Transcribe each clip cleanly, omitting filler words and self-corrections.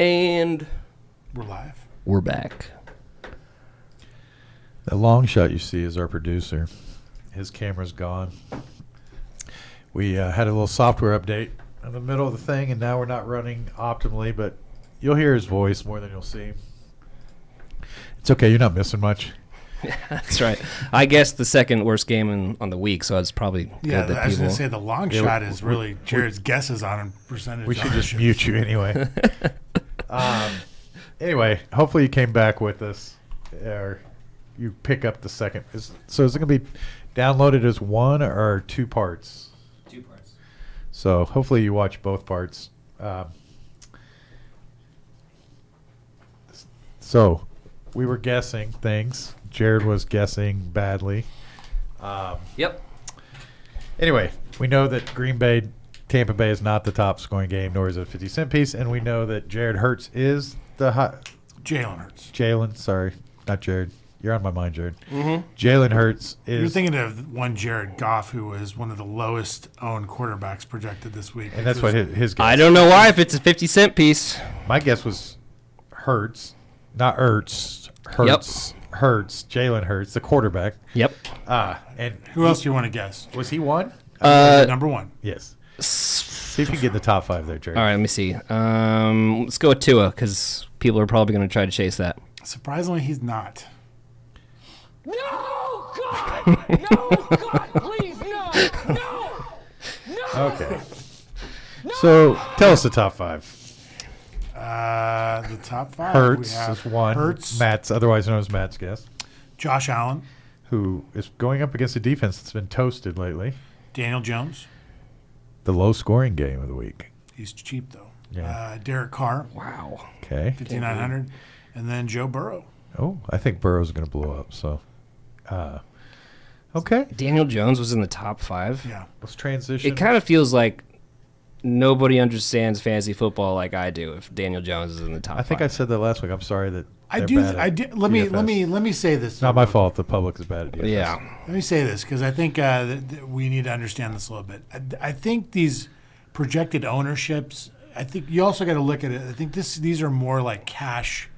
And we're live. We're back. The long shot you see is our producer. His camera's gone. We had a little software update in the middle of the thing, and now we're not running optimally, but you'll hear his voice more than you'll see him. It's okay. You're not missing much. Yeah, that's right. I guess the second worst game on the week, so it's probly good that I was people... going to say the long shot is really Jared's guesses on percentage. We should just mute you anyway. Anyway, hopefully you came back with us, or you pick up the second. So is it going to be downloaded as one or two parts? Two parts. So hopefully you watch both parts. So we were guessing things. Jared was guessing badly. Yep. Anyway, we know that Tampa Bay is not the top scoring game, nor is it a 50-cent piece, and we know that Jared Hurts is the Jalen Hurts. Jalen, sorry, not Jared. You're on my mind, Jared. Mm-hmm. Jalen Hurts is... You're thinking of one Jared Goff, who was one of the lowest owned quarterbacks projected this week. And that's what his guess. I don't know why if it's a 50-cent piece. My guess was Hurts, not Ertz. Hurts. Yep. Hurts, Jalen Hurts, the quarterback. Yep. And who else do you want to guess? Was he one? Number one. Yes. See if you can get in the top five there, Jared. All right, let me see. Let's go with Tua, because people are probably going to try to chase that. Surprisingly, he's not. No, God! No, God, please, no! Okay. So tell us the top five. The top five. Hurts we have is one. Hurts. Matt's, otherwise known as Matt's guess. Josh Allen. Who is going up against a defense that's been toasted lately. Daniel Jones. The low-scoring game of the week. He's cheap, though. Yeah. Derek Carr. Wow. Okay. 5,900. And then Joe Burrow. Oh, I think Burrow's going to blow up. So, okay. Daniel Jones was in the top five. Yeah. Let's transition. It kind of feels like nobody understands fantasy football like I do if Daniel Jones is in the top I think five. I said that last week. I'm sorry that I they're do. bad I at did. Let me say this. It's not my fault. The public is bad at DFS. Yeah. Let me say this because I think that we need to understand this a little bit. I think these projected ownerships. I think you also got to look at it. I think these are more like cash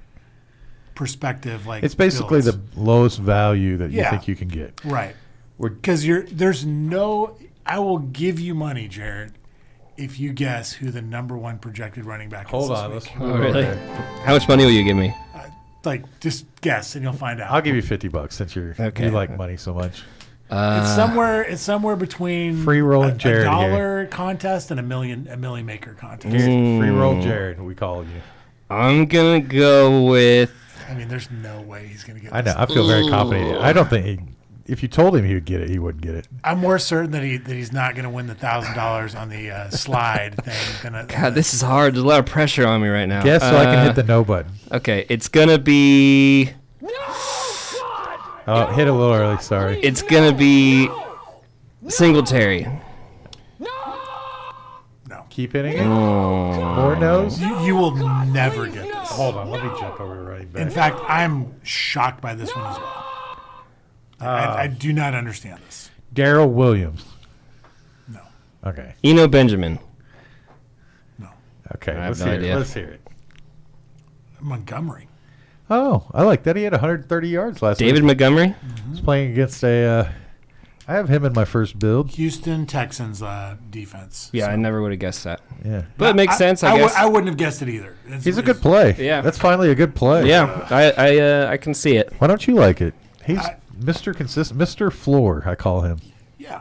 perspective. Like it's basically builds. the lowest value that you Yeah. think you can get. Right. Because there's no. I will give you money, Jared, if you guess who the number one projected running back Hold is on. this Let's week. Oh, really? How much money will you give me? Like, just guess and you'll find out. I'll give you $50 since you like money so much. It's somewhere between free rolling Jared a $1 contest and a million maker contest. Free roll Jared, we call you. I'm gonna go with. I mean, there's no way he's gonna get this. I know. I feel very confident. I don't think if you told him he would get it, he wouldn't get it. I'm more certain that he's not gonna win the $1,000 on the slide thing. God, this is hard. There's a lot of pressure on me right now. Guess so I can hit the no button. Okay, it's gonna be. Oh, hit a little early. Sorry. It's gonna be Singletary. No. Keep hitting it. More no's. You will never get this. Hold on. Let me jump over right back. In fact, I'm shocked by this one as well. I do not understand this. Garrett Williams. No. Okay. Eno Benjamin. No. Okay. I have Let's no hear idea. it. Let's hear it. Montgomery. Oh, I like that. He had 130 yards last David week. Montgomery. He's playing against a. I have him in my first build. Houston Texans defense. Yeah, So- I never would have guessed that. Yeah. But it makes sense, I guess. I wouldn't have guessed it either. He's a good play. Yeah. That's finally a good play. Yeah, I can see it. Why don't you like it? He's Mr. Consistent, Mr. Floor, I call him. Yeah,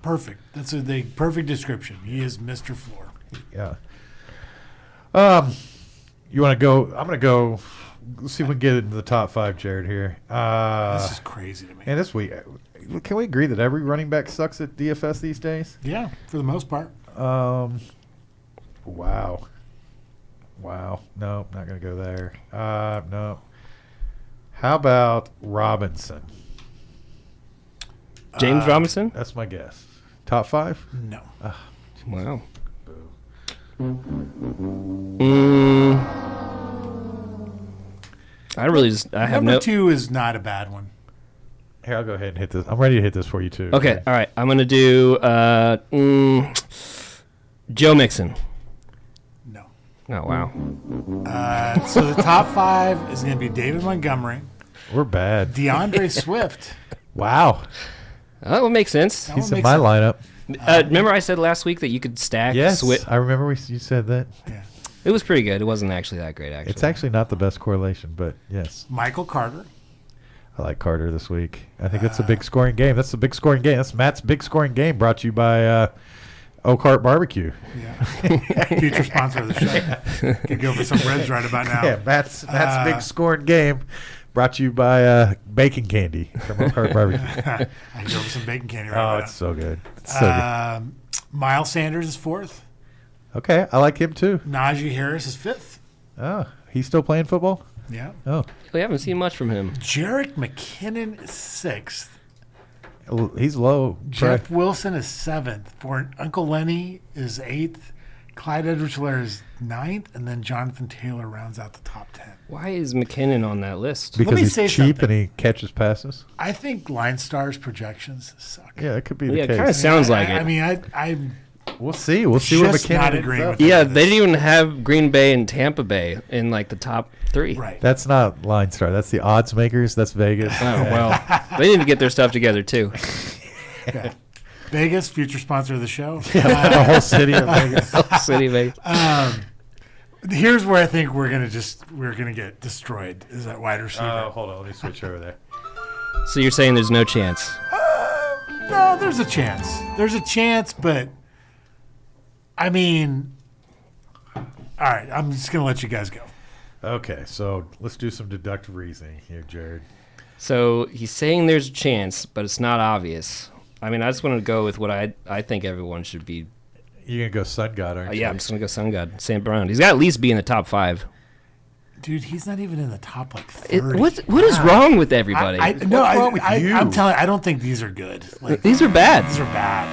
perfect. That's the perfect description. He is Mr. Floor. Yeah. You want to go? I'm going to go. Let's see if we can get into the top five, Jared, here. This is crazy to me. And this week, can we agree that every running back sucks at DFS these days? Yeah, for the most part. Wow. No, not going to go there. No. How about Robinson? James Robinson? That's my guess. Top five? No. Wow. I have Number no. 2 is not a bad one. Here, I'll go ahead and hit this. I'm ready to hit this for you, too. Okay, all right. I'm going to do Joe Mixon. No. Oh, wow. So the top 5 is going to be David Montgomery, We're bad. DeAndre Swift. Wow. That would make sense. That He's one in makes my sense. lineup. Remember I said last week that you could stack Yes, Swift? I remember you said that. Yeah. It was pretty good. It wasn't actually that great, actually. It's actually not the best correlation, but yes. Michael Carter. I like Carter this week. I think that's a big scoring game. That's a big scoring game. That's Matt's big scoring game brought to you by Oak Heart Barbecue. Yeah. Future sponsor of the show. Could go for some ribs right about now. Yeah, Matt's big scoring game brought to you by bacon candy from Oak Heart Barbecue. I can go for some bacon candy right Oh, about it's so good. It's so good. Miles Sanders is 4th. Okay, I like him too. Najee Harris is 5th. Oh, he's still playing football? Yeah. Oh, We haven't seen much from him. Jerick McKinnon is 6th. he's low. Jeff Wilson is 7th. For Uncle Lenny is 8th. Clyde Edwards-Helaire is 9th. And then Jonathan Taylor rounds out the top 10. Why is McKinnon on that list? Because me he's say cheap something. and he catches passes. I think Line Star's projections suck. Yeah, it could be the Yeah, it case. kind of sounds like I it. mean, I'm We'll see. We'll see where just McKinnon not ends agreeing up. with Yeah, that. they didn't even have Green Bay and Tampa Bay in like the top 3. Right. That's not Line Star. That's the odds makers. That's Vegas. Oh, well. They need to get their stuff together, too. Okay. Vegas, future sponsor of the show. The whole city of Vegas. City Vegas. Here's where I think we're gonna get destroyed. Is that wide receiver? Hold on. Let me switch over there. So you're saying there's no chance? No, there's a chance. There's a chance, but I mean, all right. I'm just gonna let you guys go. Okay, so let's do some deductive reasoning here, Jared. So he's saying there's a chance, but it's not obvious. I mean, I just want to go with what I think everyone should be. You're going to go Sun God, aren't you? Yeah, I'm just going to go Sun God, Sam Brown. He's got to at least be in the top 5. Dude, he's not even in the top like 30. What is wrong with everybody? What's wrong with you? I'm telling. I don't think these are good. Like, These are bad. these are bad.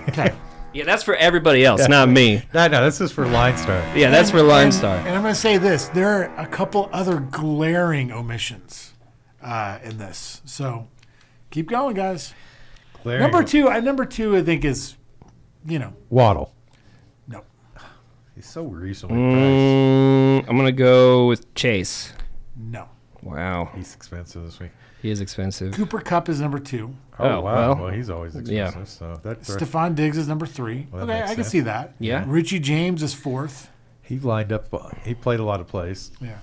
Okay. Yeah, that's for everybody else, not me. No, this is for Line Star. Yeah, that's for Line And Star. I'm going to say this: there are a couple other glaring omissions in this. So keep going, guys. Number two, I think is, Waddle. no. He's so reasonably priced. I'm going to go with Chase. No. Wow, He's expensive this week. he is expensive. Cooper Kupp is number 2. Oh, Oh, wow. well. Well, he's always Yeah. expensive. So that Stephon Diggs is number 3. Well, that Okay, makes I can sense. see that. Yeah. Richie James is 4th. he lined up. He played a lot of plays. Yeah.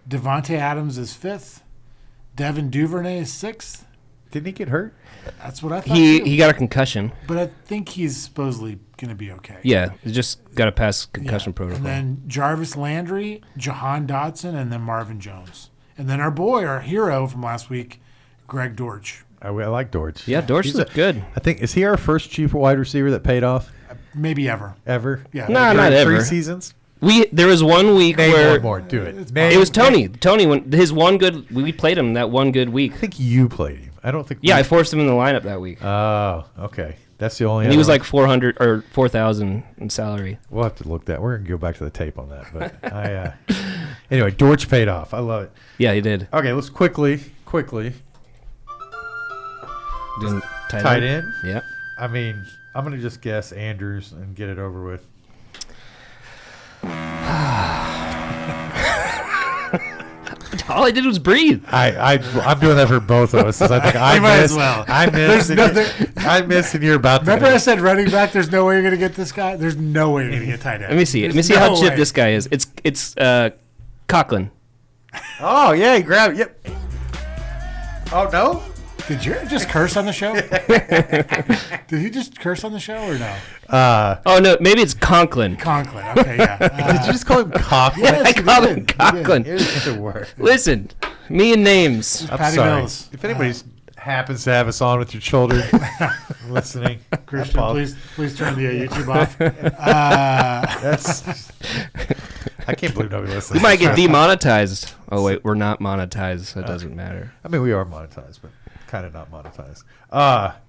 Devontae Adams is 5th. Devin Duvernay is 6th. Didn't he get hurt? That's what I thought. He too. got a concussion. But I think he's supposedly going to be okay. Yeah, he just got to pass Yeah. concussion protocol. And then Jarvis Landry, Jahan Dotson, and then Marvin Jones. And then our hero from last week, Greg Dortch. I like Dortch. Yeah, Dortch He's looked good. I think, is he our first cheap wide receiver that paid off Maybe ever. ever? Yeah. No, During not ever. 3 seasons? There was one week Name where one more. Do it. It it was Tony. Tony, when his one good, we played him that one good week. I think you played him. I don't think. Yeah, I forced him in the lineup that week. Oh, okay. That's the only. And he was other like 400 or 4,000 in salary. one. We'll have to look that. We're gonna go back to the tape on that. But I. Anyway, Dortch paid off. I love it. Yeah, he did. Okay, let's quickly. Doing Tight end. Yeah. I mean, I'm gonna just guess Andrews and get it over with. All I did was breathe. I'm doing that for both of us. 'Cause I think I You might as missed. well. I missed. I missed, and you're about to. Remember I said running back, there's no way you're going to get this guy? There's no way you're going to get tight end. Let me see it. Let me There's see how no chip way. this guy is. It's Conklin. Oh yeah, he grabbed. Yep. Oh no. Did you just curse on the show? Did he just curse on the show or no? Oh no, maybe it's Conklin. Conklin. Okay, yeah. Did you just call him Coughlin? Yes, I he call did. him He did. Conklin. It's a word. Listen, me and names. I'm Patty sorry. Mills. If anybody happens to have us on with your children listening, Christian, I please turn the YouTube off. That's. I can't believe nobody listens. We might get demonetized. Oh wait, we're not monetized. So it doesn't matter. I mean, we are monetized, but kind of not monetized.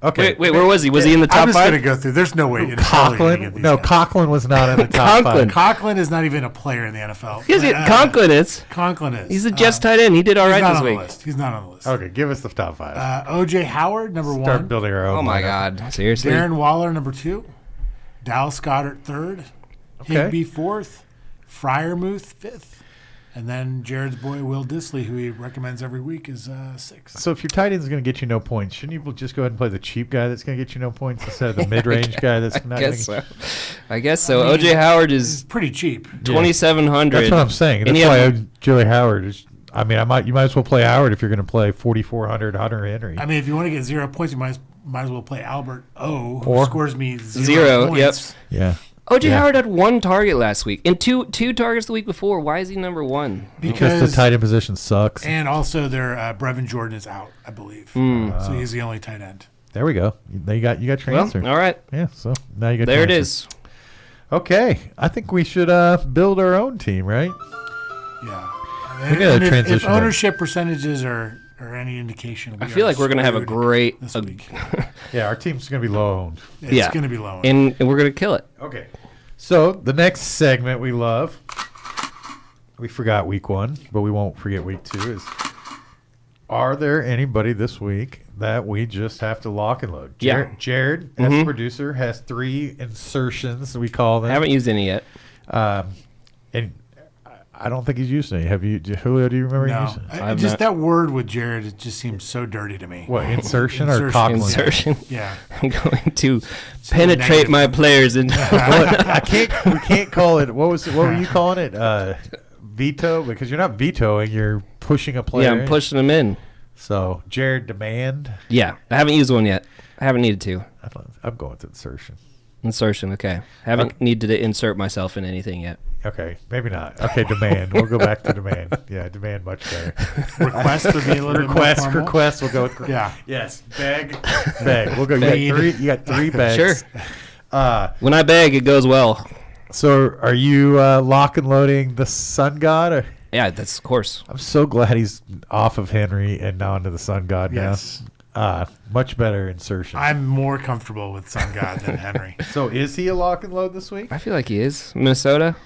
Okay. Wait, where was he? Was he in the I'm top just going to 5? go through. There's no way. in hell you're gonna get Conklin? these No, guys. Conklin was not in the top Conklin. 5. Conklin is not even a player in the NFL. Yes, Conklin is. Conklin is. He's the Jets tight end. He did all He's right not this on the week. list. He's not on the list. Okay, give us the top 5. O.J. Howard, number Start 1. building our own. Oh my lineup. God! Seriously? Darren Waller, number 2. Dallas Goddard, 3rd. Okay. Higby 4th, Fryermuth 5th, and then Jared's boy Will Disley, who he recommends every week, is 6th. So if your tight end is going to get you no points, shouldn't you just go ahead and play the cheap guy that's going to get you no points instead of the mid-range guy that's not going to get you? I guess so. I mean, OJ Howard It's is pretty cheap. 2,700. That's what I'm saying. And That's you why have- Joey Howard is. I mean, you might as well play Howard if you're going to play 4,400 Hunter Henry. I mean, if you want to get 0 points, you might as well play Albert O, who Or- scores me 0 Zero, points. yeah. OJ Yeah. Howard had 1 target last week and two targets the week before. Why is he number 1? Because the tight end position sucks. And also, their Brevin Jordan is out, I believe. So he's the only tight end. There we go. You got Well, transferred. all right. Yeah. So now you got. There it transferred. is. Okay. I think we should build our own team, right? Yeah. We gotta And if transition that. ownership percentages are any indication, I feel like we're going to have a great this week. Yeah. Our team's going to be low owned. It's yeah. going to be low. and we're going to kill it. Okay. So the next segment we love, we forgot week 1, but we won't forget week 2, is are there anybody this week that we just have to lock and load? Yeah. Jared, as a producer, has 3 insertions, we call them. I haven't used any yet. And I don't think he's used any. Have you, Julio, do you remember No, using I've just not- that word with Jared, it just seems so dirty to me. what, insertion or Insertion. cockling? Insertion. Yeah. I'm going to penetrate negative. my players into. We can't call it, what were you calling it? Veto? Because you're not vetoing, you're pushing a player. Yeah, I'm pushing them in. So, Jared Demand. Yeah, I haven't used one yet. I haven't needed to. I'm going with insertion. Insertion, okay. Haven't needed to insert myself in anything yet. Okay, maybe not. Okay, Demand. We'll go back to Demand. Yeah, Demand much better. Request would be a little bit more formal. Request. We'll go with Yeah. Yes, bag. We'll go. Bag. You got 3 bags. Sure. When I beg, it goes well. So, are you lock and loading the Sun God? Or? Yeah, that's of course. I'm so glad he's off of Henry and now into the Sun God Yes. now. Much better insertion. I'm more comfortable with Sun God than Henry. So, is he a lock and load this week? I feel like he is. Minnesota.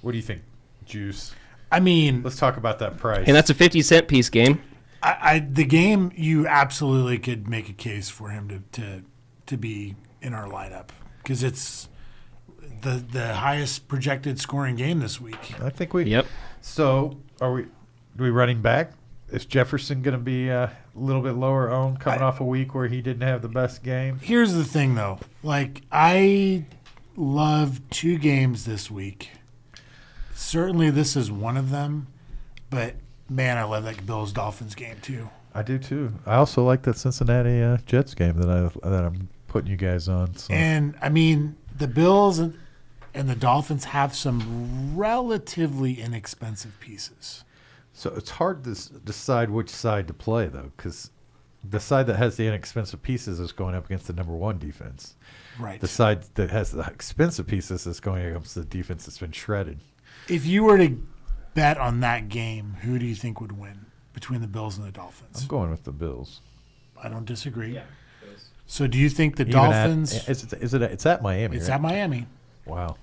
What do you think, Juice? I mean, Let's talk about that price. And that's a 50-cent piece game. the game, you absolutely could make a case for him to be in our lineup because it's the highest projected scoring game this week. I think we. Yep. So, are we running back? Is Jefferson going to be a little bit lower owned coming off a week where he didn't have the best game? Here's the thing, though. Like, I love 2 games this week. Certainly, this is one of them. But, man, I love that Bills-Dolphins game, too. I do too. I also like that Cincinnati Jets game that I'm putting you guys on. So. And, I mean, the Bills and the Dolphins have some relatively inexpensive pieces. So it's hard to decide which side to play, though, because the side that has the inexpensive pieces is going up against the number 1 defense. Right. The side that has the expensive pieces is going against the defense that's been shredded. If you were to bet on that game, who do you think would win between the Bills and the Dolphins? I'm going with the Bills. I don't disagree. So do you think the Even Dolphins... it's at Miami, It's right? at Miami. Wow.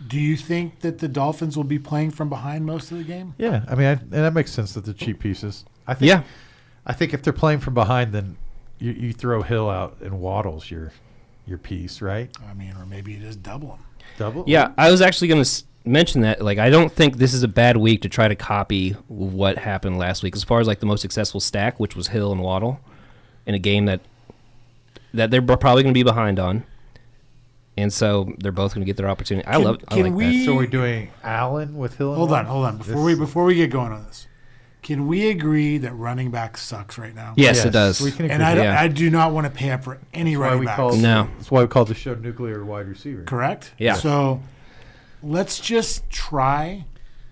Do you think that the Dolphins will be playing from behind most of the game? Yeah, I mean, and that makes sense that they're cheap pieces. I think. Yeah. I think if they're playing from behind, then you throw Hill out and Waddle's your piece, right? I mean, or maybe you just double them. Double. Yeah, I was actually going to mention that. Like, I don't think this is a bad week to try to copy what happened last week as far as like the most successful stack, which was Hill and Waddle, in a game that they're probably going to be behind on. And so they're both going to get their opportunity. I like that. So we're doing Allen with Hill. And Hold on. Waddle? Before we get going on this, can we agree that running back sucks right now? Yes, it does. We can agree. And Yeah. I do not want to pay up for any running backs. No. That's why we call the show Nuclear Wide Receiver. Correct? Yeah. So let's just try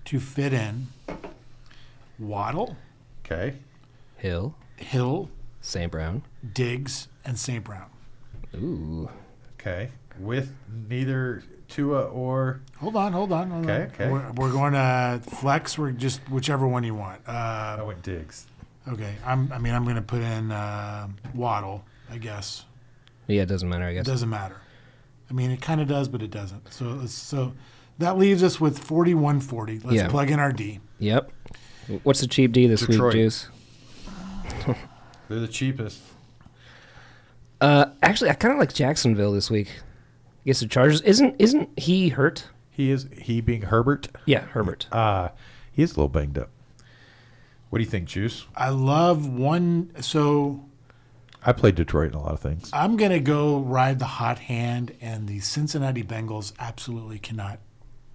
to fit in Waddle, Okay. Hill, Hill, St. Brown. Diggs, and St. Brown. Ooh. Okay. With neither Tua or Hold on. Okay. We're going to flex. We're just whichever one you want. I went Diggs. Okay. I'm going to put in Waddle, I guess. Yeah, it doesn't matter, I It guess. doesn't matter. I mean, it kind of does, but it doesn't. So that leaves us with 4140. Let's plug in our D. Yep. What's the cheap D this Detroit. week, Juice? They're the cheapest. Actually, I kind of like Jacksonville this week. guess the Chargers isn't he hurt? He being Herbert. Yeah, Herbert. He is a little banged up. What do you think, Juice? I love one. So I played Detroit in a lot of things. I'm going to go ride the hot hand, and the Cincinnati Bengals absolutely cannot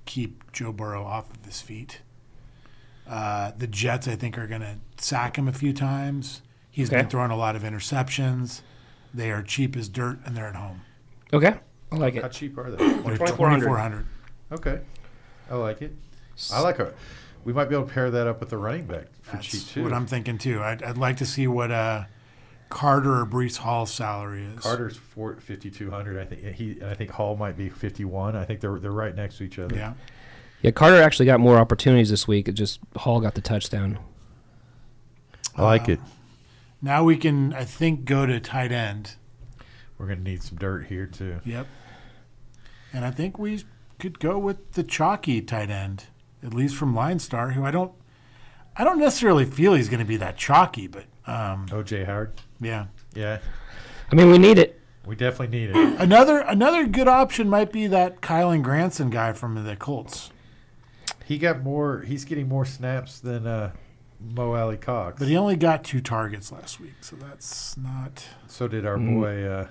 keep Joe Burrow off of his feet. The Jets, I think, are going to sack him a few times. He's been throwing a lot of interceptions. They are cheap as dirt, and they're at home. Okay, I like How it. cheap are they? They're 2,400. $2,400. Okay. I like it. I like it. We might be able to pair that up with the running back for cheap, That's too. what I'm thinking, too. I'd like to see what Carter or Brees Hall's salary is. Carter's 5,200. I think Hall might be 51. I think they're right next to each other. Yeah. Yeah, Carter actually got more opportunities this week. It just Hall got the touchdown. I like it. Now we can, I think, go to tight end. We're going to need some dirt here, too. Yep. And I think we could go with the chalky tight end, at least from Line Star, who I don't necessarily feel he's going to be that chalky, but O.J. Howard? yeah. Yeah. I mean, we need it. We definitely need it. Another good option might be that Kylan Granson guy from the Colts. He's getting more snaps than Mo Alley Cox. But he only got 2 targets last week, so that's not. So did our boy.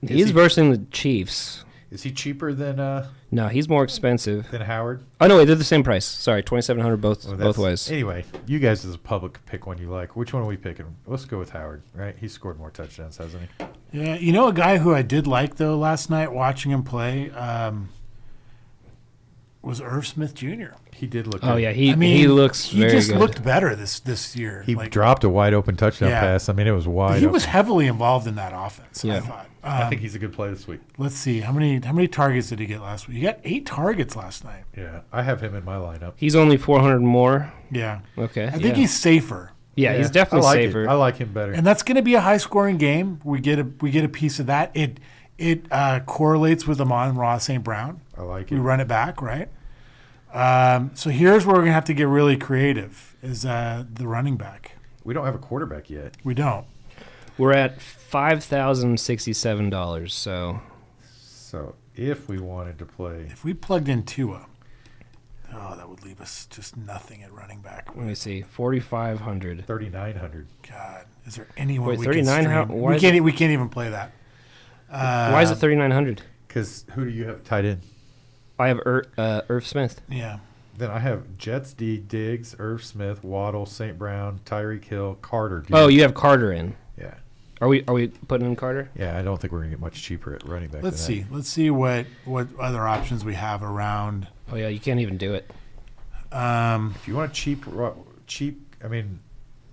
He's versing the Chiefs. Is he cheaper than No, he's more expensive. Howard? Oh no, wait, they're the same price. Sorry, 2,700 both ways. Anyway, you guys as a public pick one you like. Which one are we picking? Let's go with Howard, right? He's scored more touchdowns, hasn't he? Yeah, you know a guy who I did like though last night watching him play was Irv Smith Jr. He did look Oh good. yeah, he looks very good. He just looked better this year. He dropped a wide open touchdown Yeah. pass. I mean, it was wide He open. was heavily involved in that offense, I Yeah. thought. I think he's a good play this week. Let's see. How many targets did he get last week? He got 8 targets last night. Yeah, I have him in my lineup. He's only 400 more. Yeah. Okay, I think he's safer. Yeah, he's definitely I like safer. I like him better. And that's going to be a high-scoring game. We get a piece of that. It correlates with Amon-Ra St. Brown. I like We it. run it back, right? So here's where we're going to have to get really creative is the running back. We don't have a quarterback yet. We don't. We're at $5,067. So if we wanted to play, If we plugged in Tua, that would leave us just nothing at running back. Let me see, 4,500. 3,900. God, is there anyone Wait, we 39? can How- stream? why We is can't. We can't even play that. Why is it 3,900? Because who do you have tight end? I have Irv Smith. Yeah. Then I have Jets D, Diggs, Irv Smith, Waddle, St. Brown, Tyreek Hill, Carter. Oh, you have Carter in. Yeah. Are we putting in Carter? Yeah, I don't think we're going to get much cheaper at running back. Let's than see. Let's see what other options we have around. Oh yeah, you can't even do it. that. If you want cheap, I mean,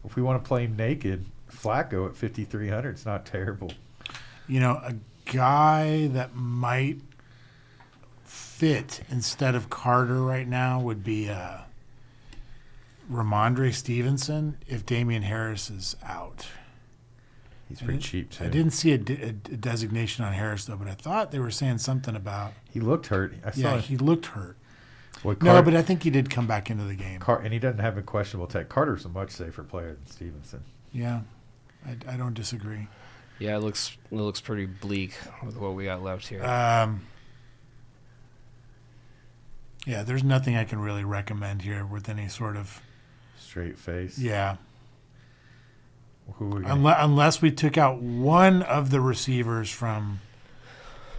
if we want to play naked, Flacco at 5,300, it's not terrible. You know, a guy that might fit instead of Carter right now would be Ramondre Stevenson if Damian Harris is out. He's pretty cheap, too. I didn't see a designation on Harris, though, but I thought they were saying something about. He looked hurt. I saw Yeah, him. he looked hurt. Well, No, but I think he did come back into the game. and he doesn't have a questionable tech. Carter's a much safer player than Stevenson. Yeah, I don't disagree. Yeah, it looks pretty bleak with what we got left here. Yeah, there's nothing I can really recommend here with any sort of. Straight face. Yeah. Who are we gonna, Unless we took out one of the receivers from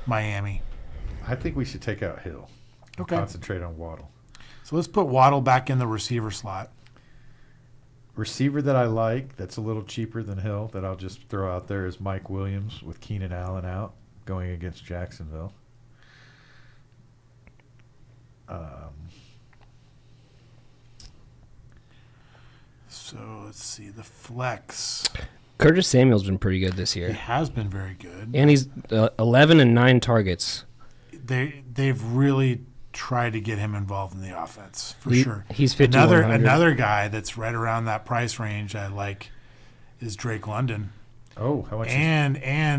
Miami. I think we should take out Hill. And Okay. Concentrate on Waddle. So let's put Waddle back in the receiver slot. Receiver that I like that's a little cheaper than Hill that I'll just throw out there is Mike Williams with Keenan Allen out going against Jacksonville. So let's see. The flex. Curtis Samuel's been pretty good this He year, has been very good. and he's 11 and 9 targets. They've really tried to get him involved in the offense for sure. He's 5,100. Another guy that's right around that price range I like is Drake London. Oh, how much? And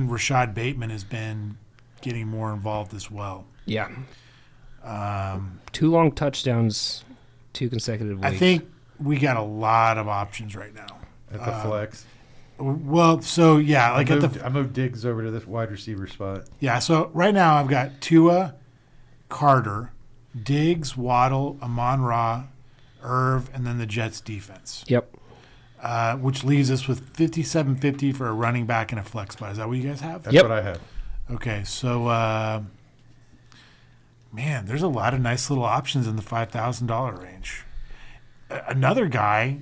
Rashad Bateman has been getting more involved as well. Yeah. 2 long touchdowns, 2 consecutive weeks. I think we got a lot of options right now. At the flex. Well, so yeah, like I moved Diggs over to this wide receiver spot. yeah. So right now I've got Tua, Carter, Diggs, Waddle, Amon-Ra, Irv, and then the Jets defense. Yep. Which leaves us with 57.50 for a running back and a flex spot. Is that what you guys have? That's Yep. what I have. Okay, so man, there's a lot of nice little options in the $5,000 range. Another guy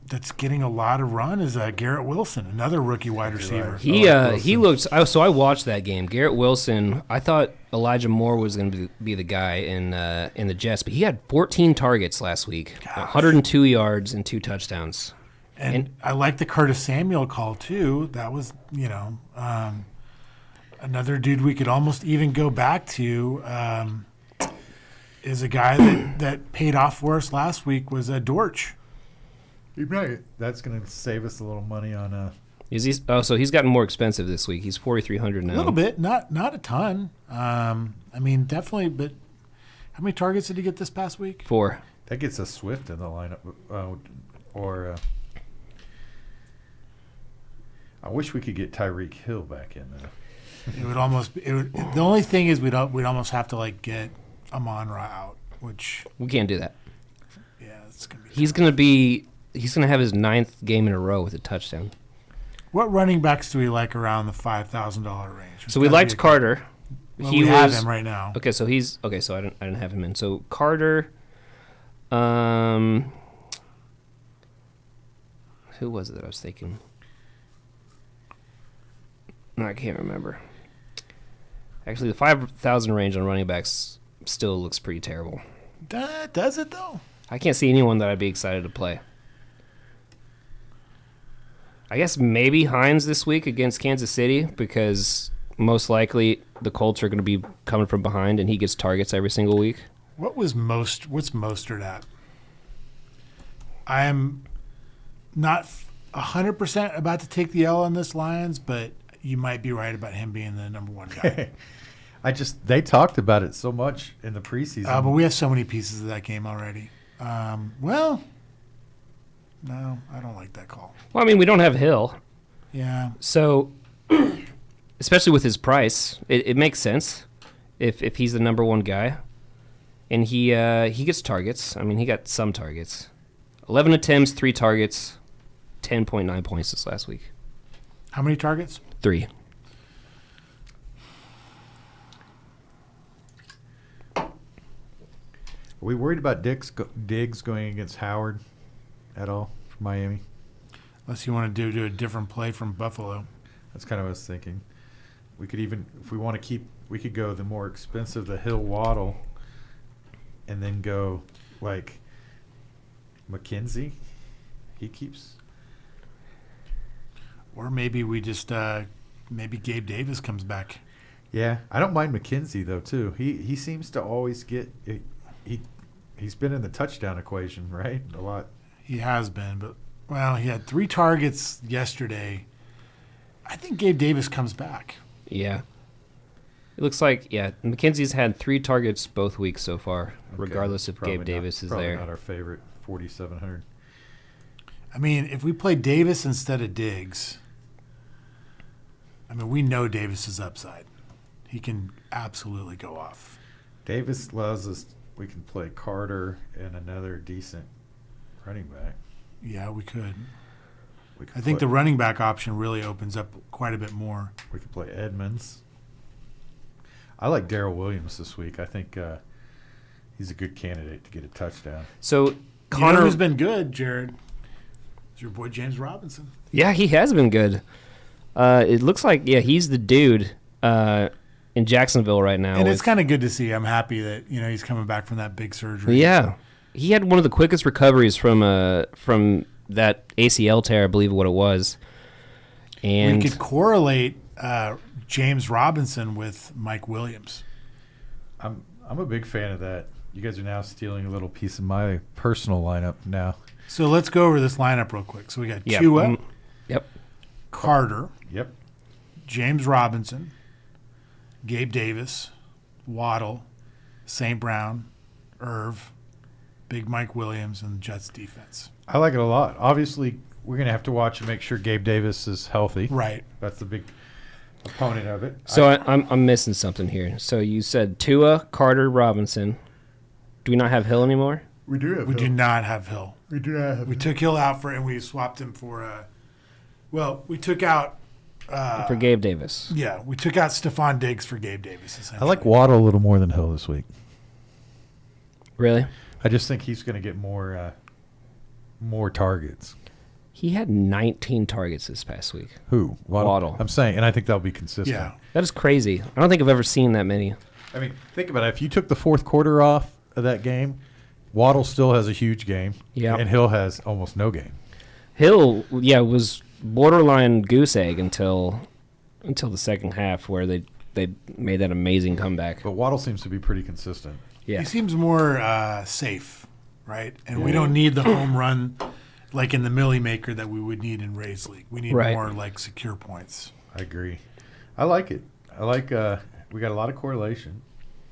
that's getting a lot of run is Garrett Wilson, another rookie wide receiver. He looked. So I watched that game. Garrett Wilson. I thought Elijah Moore was going to be the guy in the Jets, but he had 14 targets last week, 102 yards and 2 touchdowns. And I like the Curtis Samuel call too. That was another dude we could almost even go back to. Is a guy that paid off for us last week was Dortch. Right. That's going to save us a little money on. Is he? Oh, so he's gotten more expensive this week. He's 4,300 now. A little bit, not a ton. I mean, definitely. But how many targets did he get this past week? 4. That gets us Swift in the lineup, I wish we could get Tyreek Hill back in there. It would almost. The only thing is we'd almost have to like get Amon-Ra out, which We can't do that. yeah, it's gonna be. He's gonna have his 9th game in a row with a touchdown. What running backs do we like around the $5,000 range? So we liked Carter. Well, we have him right now. Okay, so he's okay. So I didn't have him in. So Carter. Who was it that I was thinking? No, I can't remember. Actually, the 5,000 range on running backs still looks pretty terrible. Does it though? I can't see anyone that I'd be excited to play. I guess maybe Hines this week against Kansas City because most likely the Colts are going to be coming from behind and he gets targets every single week. What's Mostert at? I am not 100% about to take the L on this Lions, but you might be right about him being the number one guy. They talked about it so much in the preseason. But we have so many pieces of that game already. Well, no, I don't like that call. Well, I mean, we don't have Hill. Yeah. So, especially with his price, it makes sense if he's the number one guy. And he gets targets. I mean, he got some targets. 11 attempts, 3 targets, 10.9 points this last week. How many targets? 3. Are we worried about Diggs going against Howard at all for Miami? Unless you want to do a different play from Buffalo. That's kind of what I was thinking. We could even, if we want to keep, we could go the more expensive, the Hill Waddle, and then go like McKenzie. He keeps. Or maybe we just maybe Gabe Davis comes back. Yeah, I don't mind McKenzie though too. He seems to always get he's been in the touchdown equation, right? A lot. He has been, but well, he had 3 targets yesterday. I think Gabe Davis comes back. Yeah. It looks like, McKenzie's had 3 targets both weeks so far, regardless if Probably Gabe Davis is probably there. Not our favorite, 4,700. I mean, if we play Davis instead of Diggs, I mean, we know Davis is upside. He can absolutely go off. Davis allows us. We can play Carter and another decent running back. Yeah, we could. We could I think play, the running back option really opens up quite a bit more. we could play Edmonds. I like Darrell Williams this week. I think he's a good candidate to get a touchdown. So, Connor has been good, Jared. It's your boy James Robinson. Yeah, he has been good. It looks like, he's the dude in Jacksonville right now. And it's kind of good to see. I'm happy that he's coming back from that big surgery. Yeah. He had one of the quickest recoveries from that ACL tear, I believe what it was. And we could correlate James Robinson with Mike Williams. I'm a big fan of that. You guys are now stealing a little piece of my personal lineup now. So let's go over this lineup real quick. So we got Yeah. Tua, Yep. Carter, Yep. James Robinson, Gabe Davis, Waddle, St. Brown, Irv, Big Mike Williams, and Jets defense. I like it a lot. Obviously, we're going to have to watch and make sure Gabe Davis is healthy. Right. That's the big opponent of it. So I'm missing something here. So you said Tua, Carter, Robinson. Do we not have Hill anymore? We do have We do not have Hill. We do not have We took Hill out and we swapped him for. We took out. For Gabe Davis. Yeah, we took out Stephon Diggs for Gabe Davis. I Essentially. like Waddle a little more than Hill this week. Really? I just think he's going to get more targets. He had 19 targets this past week. Who? Waddle. I'm saying, and I think that'll be consistent. Yeah. That is crazy. I don't think I've ever seen that many. I mean, think about it. If you took the fourth quarter off of that game, Waddle still has a huge game. Yeah. And Hill has almost no game. Hill, was borderline goose egg until the second half where they made that amazing comeback. But Waddle seems to be pretty consistent. Yeah. He seems more safe, right? And we don't need the home run like in the Millie Maker that we would need in Rays League. We need more like secure points. I agree. I like it. I like we got a lot of correlation.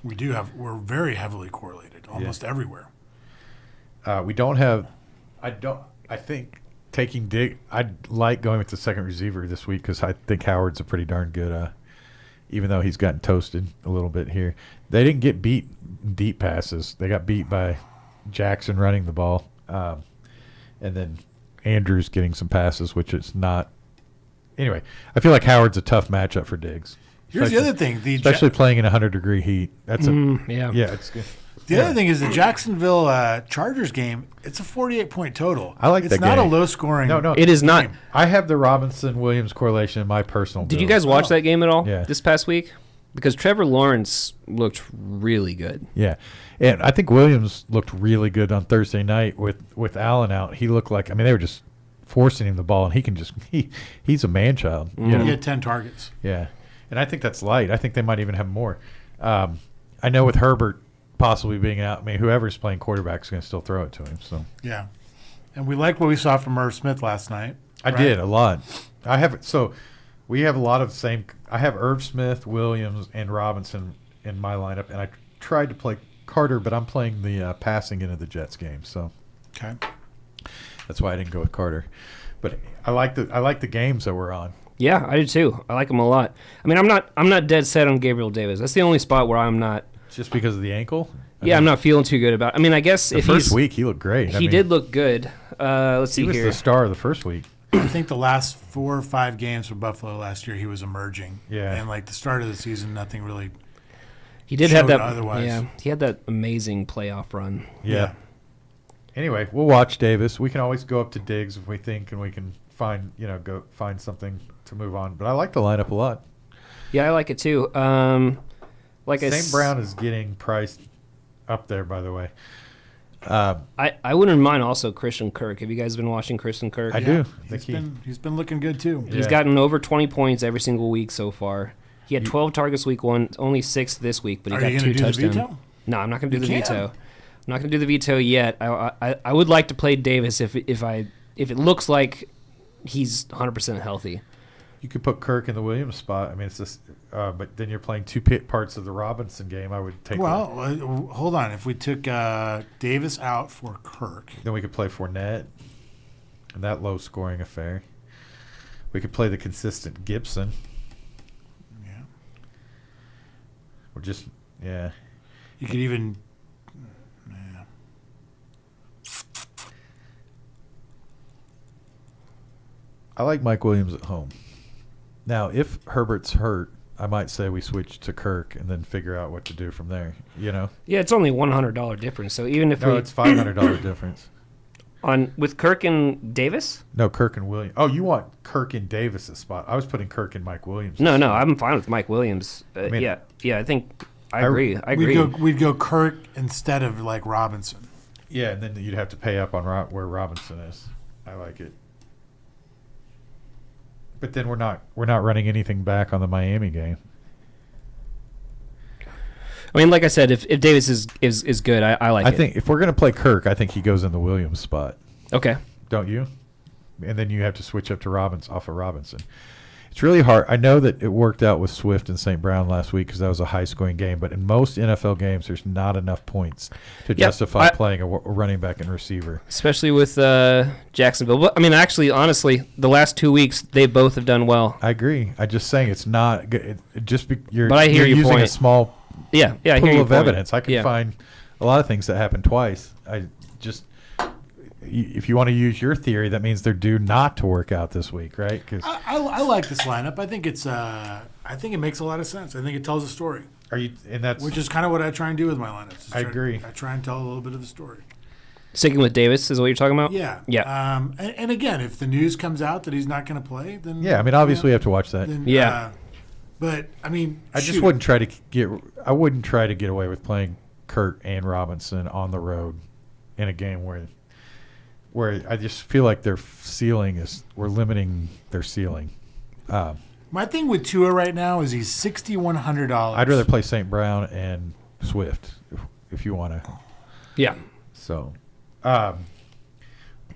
We're very heavily correlated almost everywhere. We don't have I think taking Dig, I'd like going with the second receiver this week because I think Howard's a pretty darn good, even though he's gotten toasted a little bit here. They didn't get beat deep passes. They got beat by Jackson running the ball, and then Andrews getting some passes, which is not. Anyway, I feel like Howard's a tough matchup for Diggs. Here's the other thing. Especially playing in 100-degree heat. That's it's good. The other thing is the Jacksonville Chargers game. It's a 48-point total. I like it's that not game. a low scoring. No, It is not. I have the Robinson-Williams correlation in my personal. Did you guys watch that game at all Yeah. this past week? Because Trevor Lawrence looked really good. Yeah, and I think Williams looked really good on Thursday night with Allen out. He looked like they were just forcing him the ball, and he can just he's a man child. He had 10 targets. Yeah, and I think that's light. I think they might even have more. I know with Herbert possibly being out, whoever's playing quarterback is going to still throw it to him. So Yeah, and we like what we saw from Irv Smith last night. I did a lot. I have so. We have a lot of the same. I have Irv Smith, Williams, and Robinson in my lineup, and I tried to play Carter, but I'm playing the passing into the Jets game, so Okay. that's why I didn't go with Carter. But I like the games that we're on. Yeah, I do too. I like him a lot. I'm not dead set on Gabriel Davis. That's the only spot where I'm not. Just because of the ankle. I'm not feeling too good about. I guess The if first he's week he looked great. he did look good. Let's see He was here. the star of the first week. I think the last 4 or 5 games for Buffalo last year, he was emerging. Yeah. And like the start of the season, nothing really. He did have showed that. otherwise. Yeah, he had that amazing playoff run. Yeah. Anyway, we'll watch Davis. We can always go up to Diggs if we think, and we can find go find something to move on. But I like the lineup a lot. Yeah, I like it too. St. Brown is getting priced up there, by the way. I wouldn't mind also Christian Kirk. Have you guys been watching Christian Kirk? I do. He's been looking good too. He's gotten over 20 points every single week so far. He had 12 targets week 1, only 6 this week, but he Are got you 2 gonna do the touchdowns. veto? No, I'm not going to do the You veto. can. I'm not going to do the veto yet. I would like to play Davis if it looks like he's 100% healthy. You could put Kirk in the Williams spot. It's just, but then you're playing two parts of the Robinson game. I would take. Well, hold on. If we took Davis out for Kirk, then we could play Fournette, and that low scoring affair. We could play the consistent Gibson. yeah, Or just yeah. you could even. I like Mike Williams at home. Now, if Herbert's hurt, I might say we switch to Kirk and then figure out what to do from there. Yeah, it's only $100 difference. So even if it's $500 difference. With Kirk and Davis? No, Kirk and Williams. Oh, you want Kirk and Davis' spot? I was putting Kirk and Mike Williams. No, I'm fine with Mike Williams. I think I agree. We'd go Kirk instead of like Robinson. Yeah, and then you'd have to pay up on where Robinson is. I like it. But then we're not running anything back on the Miami game. Like I said, if Davis is good, I like it. I think if we're going to play Kirk, I think he goes in the Williams spot. Okay. Don't you? And then you have to switch up to off of Robinson. It's really hard. I know that it worked out with Swift and St. Brown last week because that was a high-scoring game. But in most NFL games, there's not enough points to justify playing a running back and receiver. Especially with Jacksonville. But, I mean, actually, honestly, the last 2 weeks, they both have done well. I agree. I'm just saying it's not good. You're But I hear your using point. a small I hear pool your of point. evidence. I can find a lot of things that happen twice. If you want to use your theory, that means they're due not to work out this week, right? I like this lineup. I think it makes a lot of sense. I think it tells a story. Which is kind of what I try and do with my lineups. I agree. I try and tell a little bit of the story. Sticking with Davis is what you're talking about? Yeah. Yeah. And again, if the news comes out that he's not going to play, then obviously we have to watch that. Then, Yeah. But I mean, I just wouldn't try to get away with playing Kirk and Robinson on the road in a game where I just feel like their ceiling we're limiting their ceiling. My thing with Tua right now is he's $6,100. I'd rather play St. Brown and Swift if you want to. Yeah. So,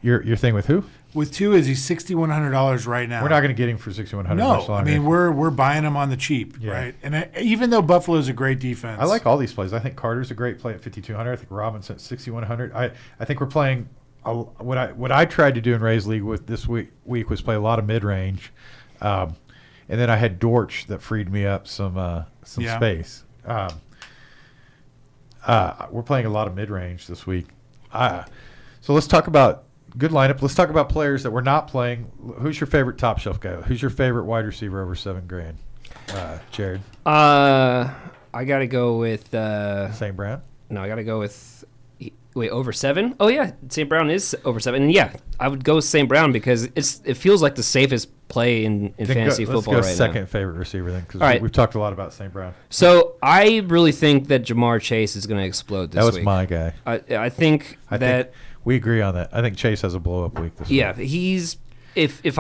your thing with who? With Tua is he's $6,100 right now. We're not going to get him for $6,100. No, I mean we're buying him on the cheap, right? And even though Buffalo's a great defense, I like all these plays. I think Carter's a great play at 5,200. I think Robinson at 6,100. I think we're playing. What I tried to do in Ray's League with this week was play a lot of mid range, and then I had Dortch that freed me up some space. We're playing a lot of mid range this week. So let's talk about good lineup. Let's talk about players that we're not playing. Who's your favorite top shelf guy? Who's your favorite wide receiver over $7,000? Jared. I got to go with St. Brown. No, I got to go with. Wait, over 7? Oh yeah, St. Brown is over 7. And yeah, I would go with St. Brown because it feels like the safest play in fantasy football right now. Let's go second favorite receiver then, because we've talked a lot about St. Brown. So I really think that Jamar Chase is going to explode this week. That was my guy. I think we agree on that. I think Chase has a blow up week this week. Yeah, he's if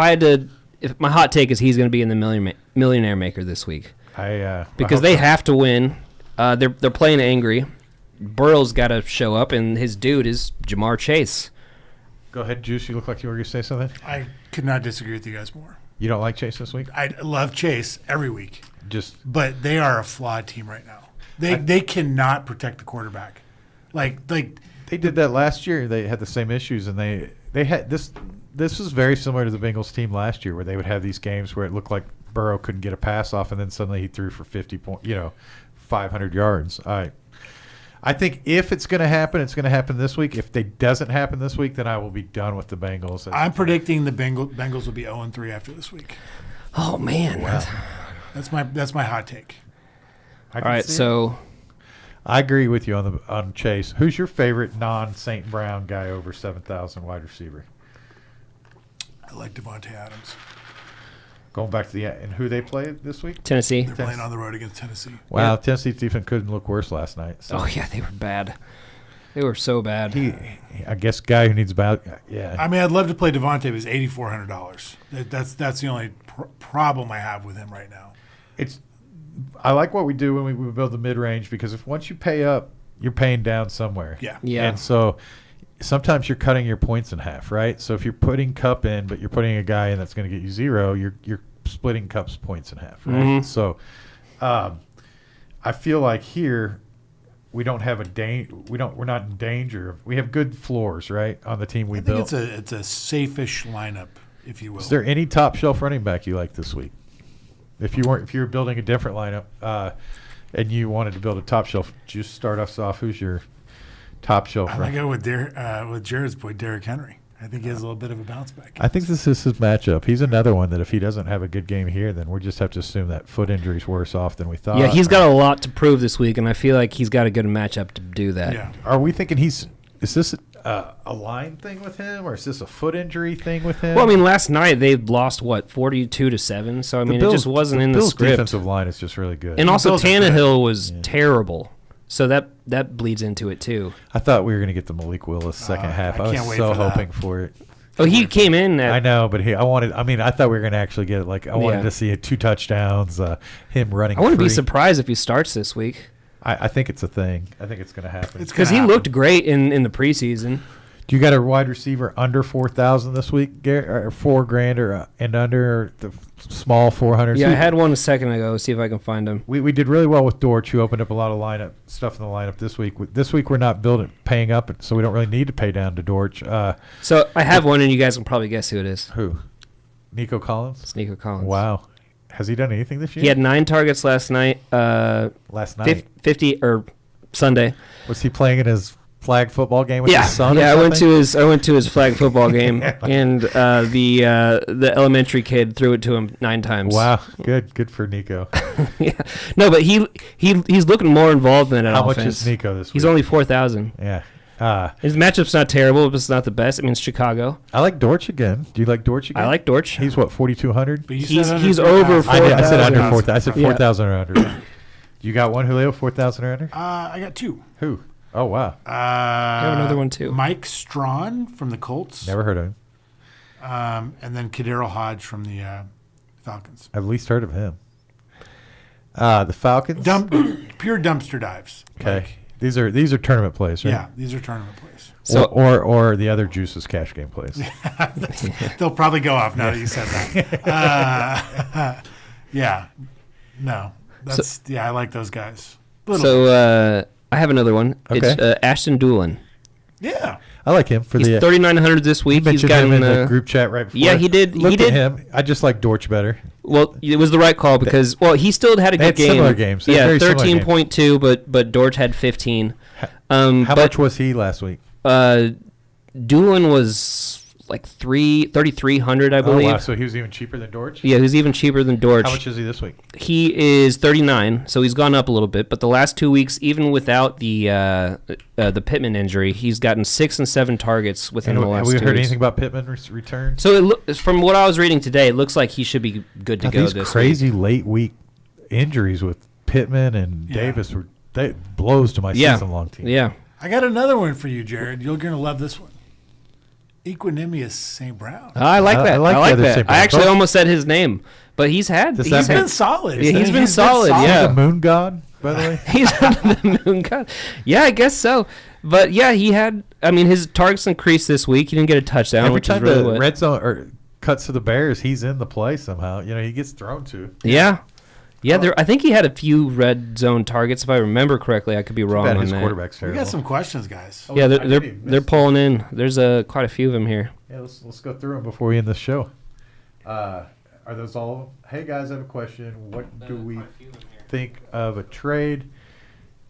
my hot take is he's going to be in the millionaire maker this week. Because they have to win. They're playing angry. Burrow's got to show up, and his dude is Jamar Chase. Go ahead, Juice. You look like you were going to say something. I could not disagree with you guys more. You don't like Chase this week? I love Chase every week. But they are a flawed team right now. They cannot protect the quarterback. Like they did that last year. They had the same issues, and they had this. This was very similar to the Bengals team last year, where they would have these games where it looked like Burrow couldn't get a pass off, and then suddenly he threw for 500 yards. I think if it's going to happen, it's going to happen this week. If it doesn't happen this week, then I will be done with the Bengals. I'm predicting the Bengals will be 0-3 after this week. Oh man, wow. That's my hot take. All right, so I agree with you on Chase. Who's your favorite non-St. Brown guy over 7,000 wide receiver? I like Devontae Adams. Going back to and who they played this week? Tennessee. They're playing on the road against Tennessee. Wow, Tennessee's defense couldn't look worse last night. So. Oh yeah, they were bad. They were so bad. I guess guy who needs yeah. I mean, I'd love to play Devontae, but it's $8,400. That's the only problem I have with him right now. I like what we do when we build the mid range, because once you pay up, you're paying down somewhere. Yeah. And so sometimes you're cutting your points in half, right? So if you're putting Cup in, but you're putting a guy in that's going to get you 0, you're splitting Cup's points in half, right? Mm-hmm. So I feel like here we don't have we're not in danger. We have good floors, right, on the team we built. I think it's a safe-ish lineup, if you will. Is there any top shelf running back you like this week? If you were building a different lineup and you wanted to build a top shelf, just start us off. Who's your top shelf? I go with Jared's boy, Derrick Henry. I think he has a little bit of a bounce back. I think this is his matchup. He's another one that if he doesn't have a good game here, then we just have to assume that foot injury is worse off than we thought. Yeah, he's got a lot to prove this week, and I feel like he's got a good matchup to do that. Yeah. Are we thinking is this a line thing with him, or is this a foot injury thing with him? Well, I mean, last night they lost 42-7, so I mean, it just wasn't in the Bill's script. Defensive line is just really good, and also Tannehill was terrible, so that bleeds into it too. I thought we were going to get the Malik Willis second half. I was so hoping for it. Oh, he came in. I know, but I thought we were going to actually get it. I wanted to see 2 touchdowns, him running. I wouldn't be surprised if he starts this week. I think it's a thing. I think it's going to happen. Because he looked great in the preseason. Do you got a wide receiver under 4,000 this week, Garrett, or $4,000 and under? small 400s. Yeah, I had one a second ago. See if I can find him. We did really well with Dortch, who opened up a lot of stuff in the lineup this week. This week we're not paying up, so we don't really need to pay down to Dortch. So I have one, and you guys can probably guess who it is. Who? Nico Collins? It's Nico Collins. Wow. Has he done anything this year? He had 9 targets last night. Last night? 50 or Sunday. Was he playing in his flag football game with his son? Yeah, or I went something? to his flag football game, and the elementary kid threw it to him 9 times. Wow, good for Nico. Yeah, no, but he's looking more involved than that How offense. much is Nico this week? He's only 4,000. Yeah. His matchup's not terrible, but it's not the best. I mean, it's Chicago. I like Dortch again. Do you like Dortch again? I like Dortch. He's what, 4,200? But you said He's under over 4,000. I said under 4,000. 4,000. I said Yeah. 4,000 or under. You got one, Julio, 4,000 or under? I got 2. Who? Oh, wow. I have another one too. Mike Strawn from the Colts. Never heard of him. And then Kadero Hodge from the Falcons. I've at least heard of him. The Falcons? Pure dumpster dives. Okay. Like, These are tournament plays, right? yeah, these are tournament plays. So- or the other Juice's cash game plays. They'll probably go off now that you said that. Yeah. No. I like those guys. So I have another one. Okay. It's Ashton Doolin. Yeah. I like him for He's the 3,900 this week. You He's mentioned gotten him in the group chat right before. Yeah, he did. Looked at him. I just like Dortch better. Well, it was the right call because he still had a They good had game. similar games. They had Yeah, very similar games. 13.2, but Dortch had 15. How But much was he last week? Doolin was like 3,300, I believe. Oh, wow. So he was even cheaper than Dortch? Yeah, he's even cheaper than Dortch. How much is he this week? He is 39, so he's gone up a little bit. But the last 2 weeks, even without the Pittman injury, he's gotten 6 and 7 targets within the last 2 weeks. Have we heard anything about Pittman's return? So from what I was reading today, it looks like he should be good to go These this crazy week. late week injuries with Pittman and Davis were blows to my season long team. Yeah. I got another one for you, Jared. You're going to love this one. Equanimous St. Brown. I like that. I I like like the other that. St. I actually Brown. almost said his name, but he's had. Does that He's mean- been solid. Yeah, he's been solid, yeah. The moon god, by the way. He's the moon god. Yeah, I guess so. But yeah, he had. I mean, his targets increased this week. He didn't get a touchdown, Every which is time really the what. red zone or cuts to the Bears, he's in the play somehow. He gets thrown to. Yeah. Yeah, I think he had a few red zone targets, if I remember correctly. I could be wrong Bet on his that. quarterback's We terrible. got some questions, guys. Yeah, I they're didn't even they're miss pulling in. There's quite a few of them here. Yeah, let's go through them before we end the show. Are those all of them? Hey guys, I have a question. What do we think of a trade?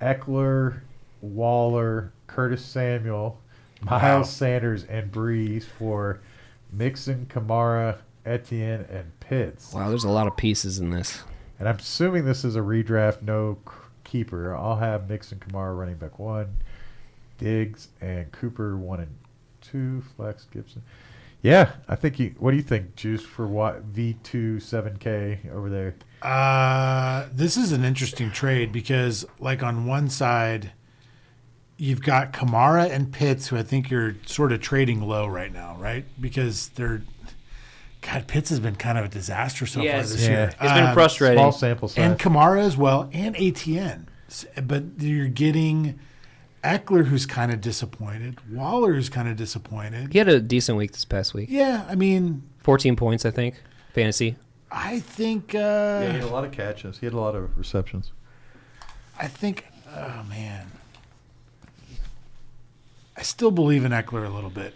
Eckler, Waller, Curtis Samuel, Miles Sanders, and Breeze for Mixon, Kamara, Etienne, and Pitts. Wow, there's a lot of pieces in this. And I'm assuming this is a redraft, no keeper. I'll have Mixon, Kamara running back 1, Diggs, and Cooper 1 and 2, Flex, Gibson. Yeah, I think what do you think, Juice, for what V2 7K over there? This is an interesting trade because, like, on one side, you've got Kamara and Pitts, who I think you're sort of trading low right now, right? Because Pitts has been kind of a disaster so far this year. It's been frustrating. Small sample size. And Kamara as well, and ATN. But you're getting Eckler, who's kind of disappointed. Waller, who's kind of disappointed. He had a decent week this past week. Yeah, I mean, 14 points, I think, fantasy. I think. Yeah, he had a lot of catches. He had a lot of receptions. Oh man, I still believe in Eckler a little bit,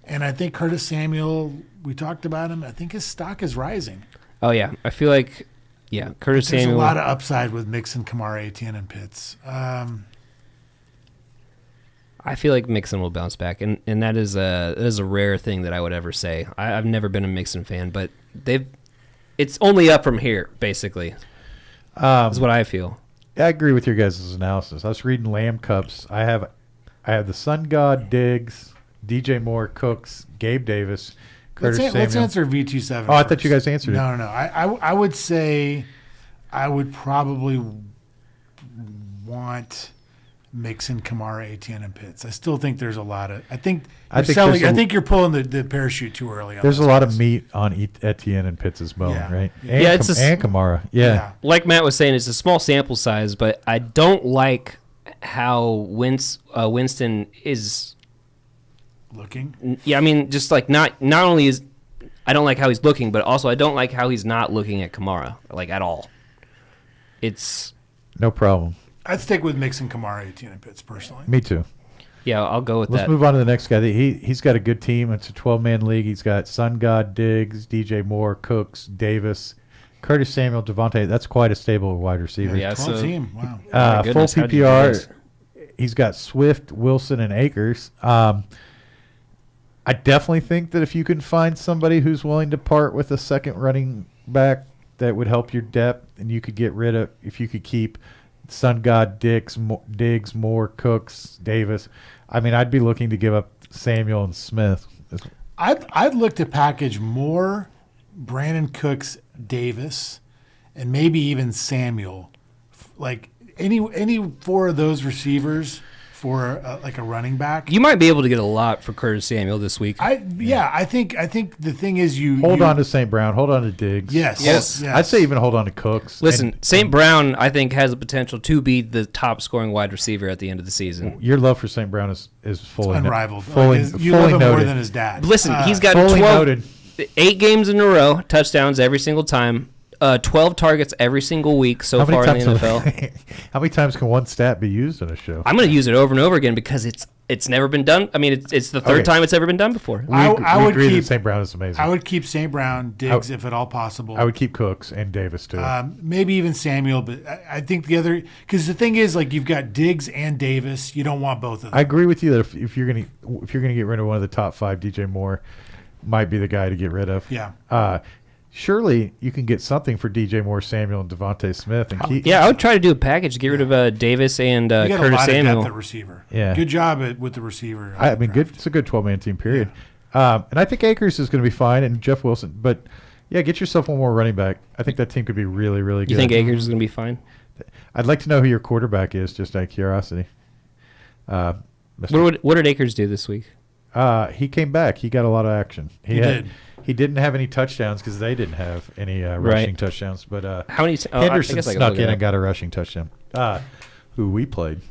and I think Curtis Samuel. We talked about him. I think his stock is rising. Oh yeah, I feel like Curtis There's Samuel. a lot of upside with Mixon, Kamara, Etienne, and Pitts. I feel like Mixon will bounce back, and that is a rare thing that I would ever say. I've never been a Mixon fan, but it's only up from here, basically. Is what I feel. I agree with your guys' analysis. I was reading Lamb Cups. I have the Sun God, Diggs, DJ Moore, Cooks, Gabe Davis, Curtis Samuel. Let's answer V27. Oh, I thought you guys answered it. No. I would say I would probably want Mixon, Kamara, Etienne, and Pitts. I still think there's a lot of. I think you're pulling the parachute too early. There's a lot of meat on Etienne and Pitts' bone, Yeah. right? Yeah. And and Kamara. Yeah. Like Matt was saying, it's a small sample size, but I don't like how Winston is looking. Yeah, I mean, just like not only I don't like how he's looking, but also I don't like how he's not looking at Kamara, like, at all. It's... No problem. I'd stick with Mixon, Kamara, 18 and Pitts, personally. Me too. Yeah, I'll go with Let's that. move on to the next guy. He's got a good team. It's a 12-man league. He's got Sun God, Diggs, DJ Moore, Cooks, Davis, Curtis Samuel, Devontae. That's quite a stable wide receiver. Yeah, 12 so... team, wow. My Full goodness, how'd you do PPR. this? He's got Swift, Wilson, and Akers. I definitely think that if you can find somebody who's willing to part with a second running back that would help your depth, and you could get rid of, if you could keep Sun God, Diggs, Moore, Cooks, Davis. I mean, I'd be looking to give up Samuel and Smith. I'd look to package Moore, Brandon Cooks, Davis, and maybe even Samuel. Like any four of those receivers for like a running back. You might be able to get a lot for Curtis Samuel this week. I think the thing is you Hold on to St. Brown. Hold on to Diggs. Yes. I'd say even hold on to Cooks. Listen, St. Brown, I think, has the potential to be the top scoring wide receiver at the end of the season. Your love for St. Brown is fully unrivaled. Fully, You fully love him noted. more than his dad. Listen, he's got fully 12, noted. 8 games in a row, touchdowns every single time, 12 targets every single week so far in the NFL. How many times can one stat be used in a show? I'm going to use it over and over again because it's never been done. I mean, it's the third Okay. time it's ever been done before. I would agree keep that St. Brown is amazing. I would keep St. Brown, Diggs, if at all possible. I would keep Cooks and Davis too. Maybe even Samuel, but I think the other, because the thing is, like, you've got Diggs and Davis. You don't want both of them. I agree with you that if you're gonna get rid of one of the top 5, DJ Moore might be the guy to get rid of. Yeah. Surely you can get something for DJ Moore, Samuel, and Devontae Smith, and keep. Yeah, I would try to do a package to get rid of Davis and You got a Curtis lot of Samuel. depth at receiver. Yeah. Good job with the receiver. I mean, good. It's a good 12-man team. Period. And I think Akers is going to be fine, and Jeff Wilson. But yeah, get yourself one more running back. I think that team could be really, really good. You think Akers is going to be fine? I'd like to know who your quarterback is, just out of curiosity. What did Akers do this week? He came back. He got a lot of action. He did. He didn't have any touchdowns because they didn't have any rushing touchdowns. But How many? Henderson I guess I could snuck look in it and up. got a rushing touchdown. Who we played.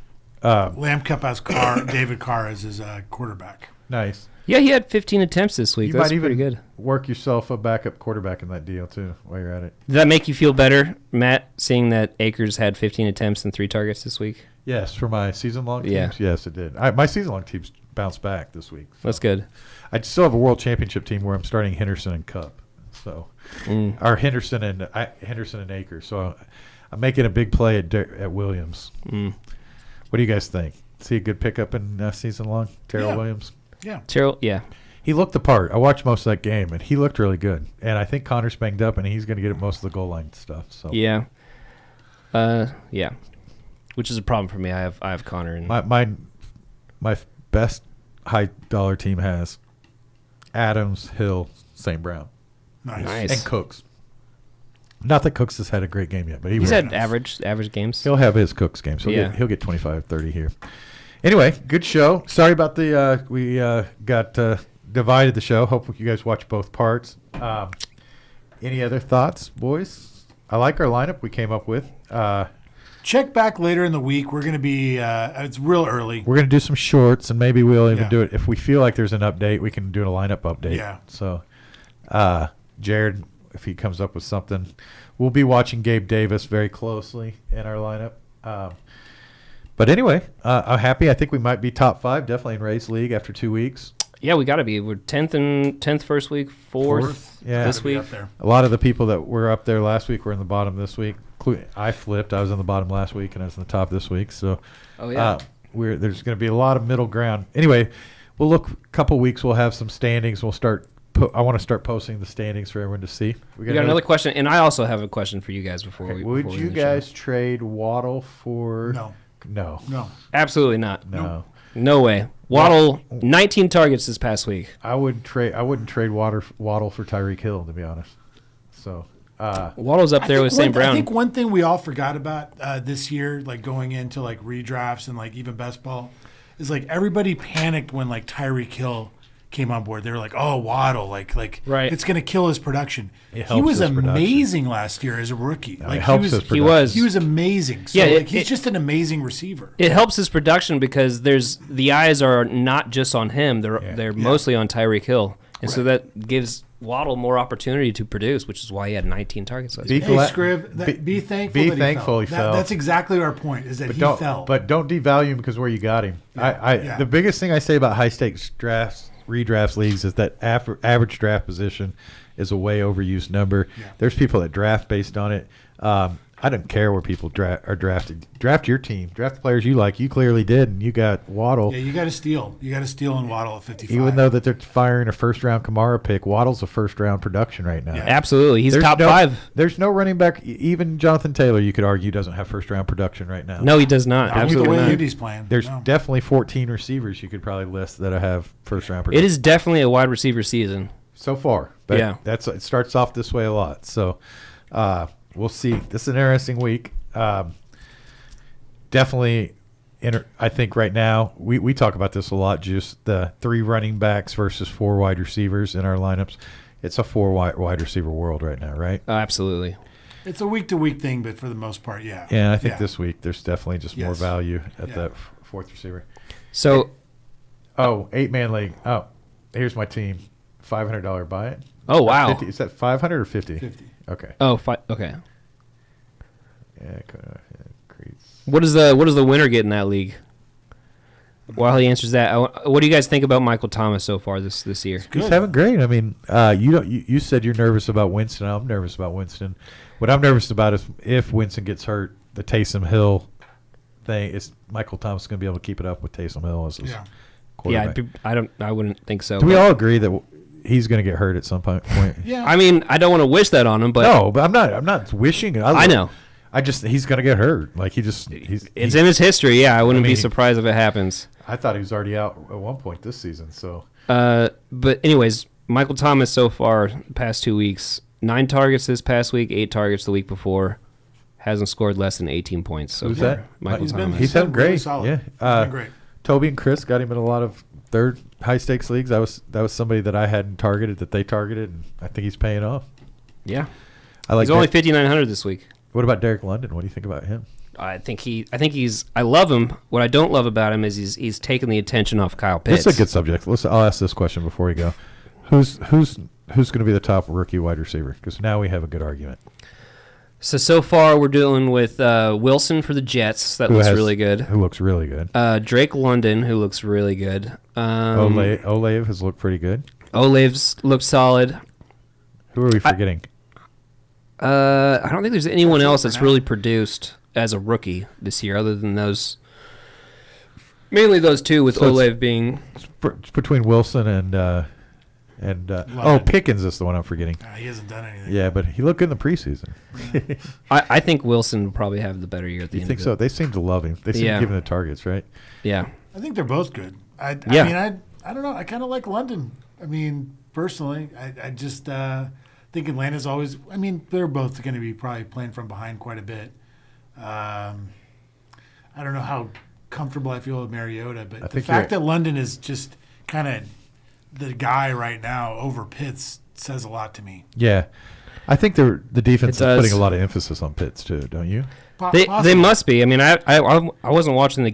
Lamb Cup has David Carr as his quarterback. Nice. Yeah, he had 15 attempts this week. You That's might pretty even good. work yourself a backup quarterback in that deal too while you're at it. Did that make you feel better, Matt, seeing that Akers had 15 attempts and 3 targets this week? Yes, for my season-long teams. Yeah. Yes, it did. My season-long teams bounced back this week. So. That's good. I still have a world championship team where I'm starting Henderson and Cup. So, or Henderson and Akers. So, I'm making a big play at Williams. What do you guys think? See a good pickup in season long, Terrell Yeah. Williams. Yeah. Terrell, yeah. He looked the part. I watched most of that game, and he looked really good. And I think Connor's banged up, and he's going to get at most of the goal line stuff. So Yeah. Yeah. Which is a problem for me. I have Connor and my best high dollar team has Adams, Hill, St. Brown, Nice. and Cooks. Not that Cooks has had a great game yet, but he's will. had average games. He'll have his Cooks games. He'll get 25, 30 here. Anyway, good show. Sorry about we got divided the show. Hope you guys watch both parts. Any other thoughts, boys? I like our lineup we came up with. Check back later in the week. We're going to be it's real early. We're going to do some shorts, and maybe we'll even Yeah. do it. If we feel like there's an update, we can do a lineup update. Yeah. So, Jared, if he comes up with something, we'll be watching Gabe Davis very closely in our lineup. But anyway, I'm happy. I think we might be top 5, definitely in Ray's league after 2 weeks. Yeah, we got to be. We're 10th first week, 4th Yeah. this Gotta be week. up there. A lot of the people that were up there last week were in the bottom this week. I flipped. I was in the bottom last week, and I was in the top this week. So, Oh, yeah. there's going to be a lot of middle ground. Anyway, we'll look. A couple weeks, we'll have some standings. We'll start. I want to start posting the standings for everyone to see. We got another question, and I also have a question for you guys before we. Would before we you end the show. guys trade Waddle for? No. No. Absolutely not. No. No way. Waddle, 19 targets this past week. I wouldn't trade Waddle for Tyreek Hill, to be honest. So. Waddle's up there with St. Brown. I think one thing we all forgot about this year, like going into like redrafts and like even best ball, is like everybody panicked when like Tyreek Hill came on board. They were like, "Oh, Waddle, like Right. it's going to kill his production." It He helps was his production. amazing last year as a rookie. It Like helps his he production. was. he was amazing. So Yeah, like, he's just an amazing receiver. It helps his production because the eyes are not just on him; they're mostly on Tyreek Hill, and so that gives Waddle more opportunity to produce, which is why he had 19 targets last Be week. Hey, glad- Scriv, be thankful be that thankful he he fell. fell. That's exactly our point, is that he fell. But don't devalue him because where you got him. Yeah. The biggest thing I say about high stakes drafts, redrafts leagues is that average draft position is a way overused number. Yeah. There's people that draft based on it. I don't care where people are drafted. Draft your team. Draft the players you like. You clearly did, and you got Waddle. Yeah, you got to steal. You got to steal and Waddle at 55. Even though that they're firing a first-round Kamara pick, Waddle's a first-round production right now. Yeah. Absolutely. He's There's top no- 5. There's no running back. Even Jonathan Taylor, you could argue, doesn't have first-round production right now. No, he does not. Not with the Absolutely way not. Udy's playing. There's No. definitely 14 receivers you could probably list that have first-round It production. is definitely a wide receiver season. So far. But Yeah. it starts off this way a lot. So we'll see. This is an interesting week. Definitely, I think right now, we talk about this a lot, just the 3 running backs versus 4 wide receivers in our lineups. It's a 4 wide receiver world right now, right? Absolutely. It's a week-to-week thing, but for the most part, yeah. And I think this week there's definitely just more Yes. value at Yeah. that 4th receiver. So, 8-man league. Oh, here's my team. $500 buy it. oh, wow. 50, is that 500 or 50? 50. Okay. Oh, okay. Yeah, Creeds. What does the winner get in that league? While he answers that, what do you guys think about Michael Thomas so far this year? He's Good. having great. I mean, you said you're nervous about Winston. I'm nervous about Winston. What I'm nervous about is if Winston gets hurt, the Taysom Hill thing is Michael Thomas going to be able to keep it up with Taysom Hill as his Yeah. quarterback. Yeah, I wouldn't think so. Do we but- all agree that he's going to get hurt at some point? Yeah. I mean, I don't want to wish that on him, but No, but I'm not wishing it. I know. I just he's going to get hurt. Like it's in his history. Yeah, I wouldn't be mean, surprised if it happens. I thought he was already out at one point this season. So But anyways, Michael Thomas so far the past 2 weeks, 9 targets this past week, 8 targets the week before, hasn't scored less than 18 points. So Who's far. that? Michael He's been- Thomas. he's having really great. solid. Yeah, He's been great. Toby and Chris got him in a lot of third high stakes leagues. That was somebody that I hadn't targeted that they targeted, and I think he's paying off. Yeah, I like. he's only 5,900 this week. What about Derek London? What do you think about him? I think he's. I love him. What I don't love about him is he's taking the attention off Kyle Pitts. This is a good subject. I'll ask this question before we go. Who's going to be the top rookie wide receiver? Because now we have a good argument. So far we're dealing with Wilson for the Jets. That looks really good. Who looks really good? Drake London, who looks really good. Olave has looked pretty good. Olave's looked solid. Who are we forgetting? I don't think there's anyone That's it else for that's now. really produced as a rookie this year, other than those. Mainly those two, with So it's- Olave being. It's between Wilson and Pickens is the one I'm forgetting. He hasn't done anything. Yeah, but he looked good in the preseason. I think Wilson will probably have the better year at the You end. think of so? it. They seem to love him. They seem Yeah. to give him the targets, right? Yeah. I think they're both good. I Yeah. mean, I don't know. I kind of like London. I mean, personally, I just think Atlanta's always. I mean, they're both going to be probably playing from behind quite a bit. I don't know how comfortable I feel with Mariota, but the think fact you're- that London is just kind of the guy right now over Pitts says a lot to me. Yeah. I think the defense is It does. putting a lot of emphasis on Pitts too, don't you? They Possibly. must be. I mean, I wasn't watching that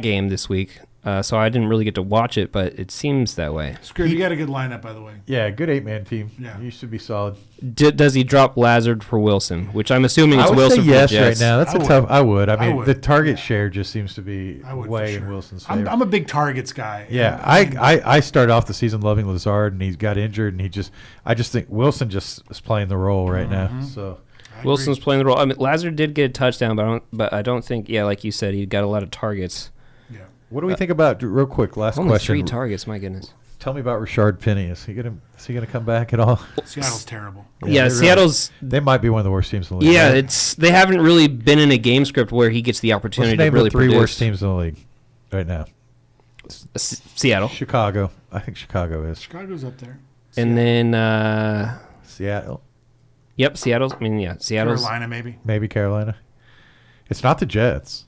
game this week, so I didn't really get to watch it, but it seems that way. Screw, you got a good lineup, by the way. Yeah, good 8-man team. Yeah. You should be solid. Does he drop Lazard for Wilson? Which I'm assuming I it's would Wilson say for yes the Jets. right now. That's I would. tough. I would. I I mean, would. the target share just seems to be I would for way sure. in Wilson's favor. I'm a big targets guy. Yeah, And- I started off the season loving Lazard, and he got injured, and I just think Wilson just is playing the role right now. So I agree. Wilson's playing the role. I mean, Lazard did get a touchdown, but I don't think. Yeah, like you said, he got a lot of targets. Yeah. what do we think about real quick? Last Only question. 3 targets. My goodness. Tell me about Rashard Penny. Is he gonna come back at all? Seattle's terrible. Yeah, they Seattle's. They might be one of the worst teams in the league. Yeah, right? they haven't really been in a game script where he gets the Let's opportunity to name really the 3 produce. worst teams in the league right now. Seattle, Chicago. I think Chicago is. Chicago's up there. and then Seattle. yep, Seattle's. I mean, yeah, Seattle's. Carolina, maybe. Maybe Carolina. It's not the Jets.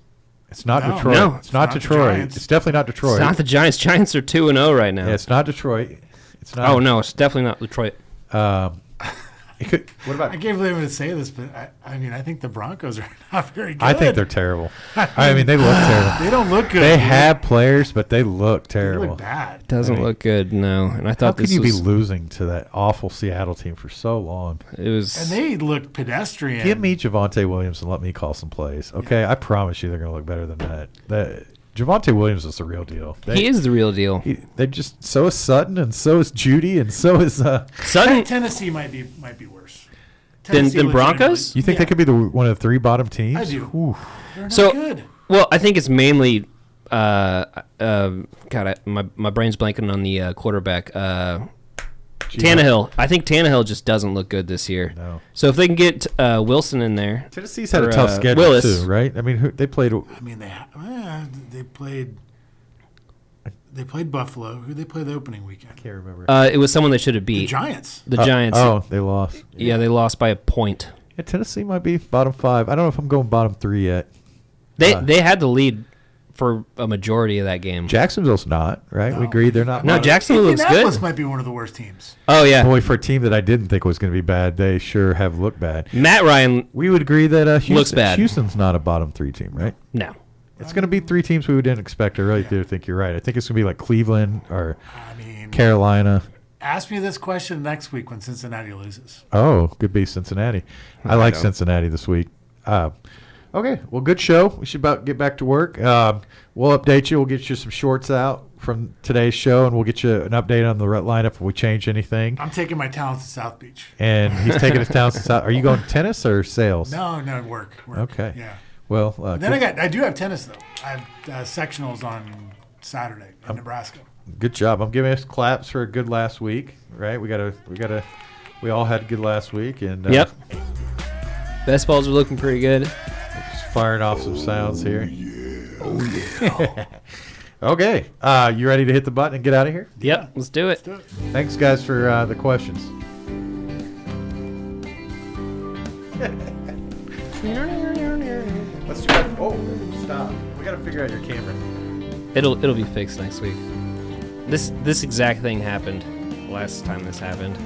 It's not No. Detroit. No. It's not the Detroit. Giants. It's definitely not Detroit. It's not the Giants. Giants are 2-0 right now. Yeah, it's not Detroit. It's not. Oh no, it's definitely not Detroit. What about? I can't believe I'm going to say this, but I mean, I think the Broncos are not very good. I think they're terrible. I mean, they look terrible. They don't look good. They dude. have players, but they look They terrible. look bad. Doesn't look good, no. And I How thought can this you be was losing to that awful Seattle team for so long? it was. And they look pedestrian. Give me Javonte Williams and let me call some plays, okay? I promise you they're going to look better than that. Javonte Williams is the real deal. He is the real deal. They're just so is Sutton and so is Judy and so is. Sutton, Tennessee might be worse. Than Tennessee Broncos? You think they could be one of the 3 bottom teams? I do. Ooh. They're not So- good. well, I think it's mainly. God, my brain's blanking on the quarterback. Tannehill. I think Tannehill just doesn't look good this year. No. So if they can get Wilson in there, Tennessee's had or, a tough schedule Willis. too, right? I mean, they played. I mean, they played Buffalo. Who they play the opening weekend? Can't remember. It was someone they should have The beat. Giants. The Giants. Oh, they lost. Yeah, they lost by a point. Yeah, Tennessee might be bottom 5. I don't know if I'm going bottom 3 yet. They had the lead for a majority of that game. Jacksonville's not, right? We agreed they're not. No, bottom. Jacksonville looks Indianapolis good. might be one of the worst teams. Oh yeah, Boy, for a team that I didn't think was going to be bad, they sure have looked bad. Matt Ryan. We would agree that Houston, Looks bad. Houston's not a bottom 3 team, right? No, It's going to be 3 teams we didn't expect. I really do think you're right. I think it's going to be like Cleveland or I mean, Carolina. ask me this question next week when Cincinnati loses. Oh, could be Cincinnati. I like Cincinnati this week. Okay, well, good show. We should about get back to work. We'll update you. We'll get you some shorts out from today's show, and we'll get you an update on the lineup if we change anything. I'm taking my talents to South Beach. And he's taking his talents to South. Are you going tennis or sales? No, work. Okay. Yeah. Well, Then I do have tennis though. I have sectionals on Saturday in Nebraska. good job. I'm giving us claps for a good last week. Right? We all had a good last week, and yep. Best balls are looking pretty good. just firing off some sounds here. Okay, you ready to hit the button and get out of here? Yep, let's do it. Thanks, guys, for the questions. Let's try. Oh, stop! We gotta figure out your camera. It'll be fixed next week. This exact thing happened last time this happened.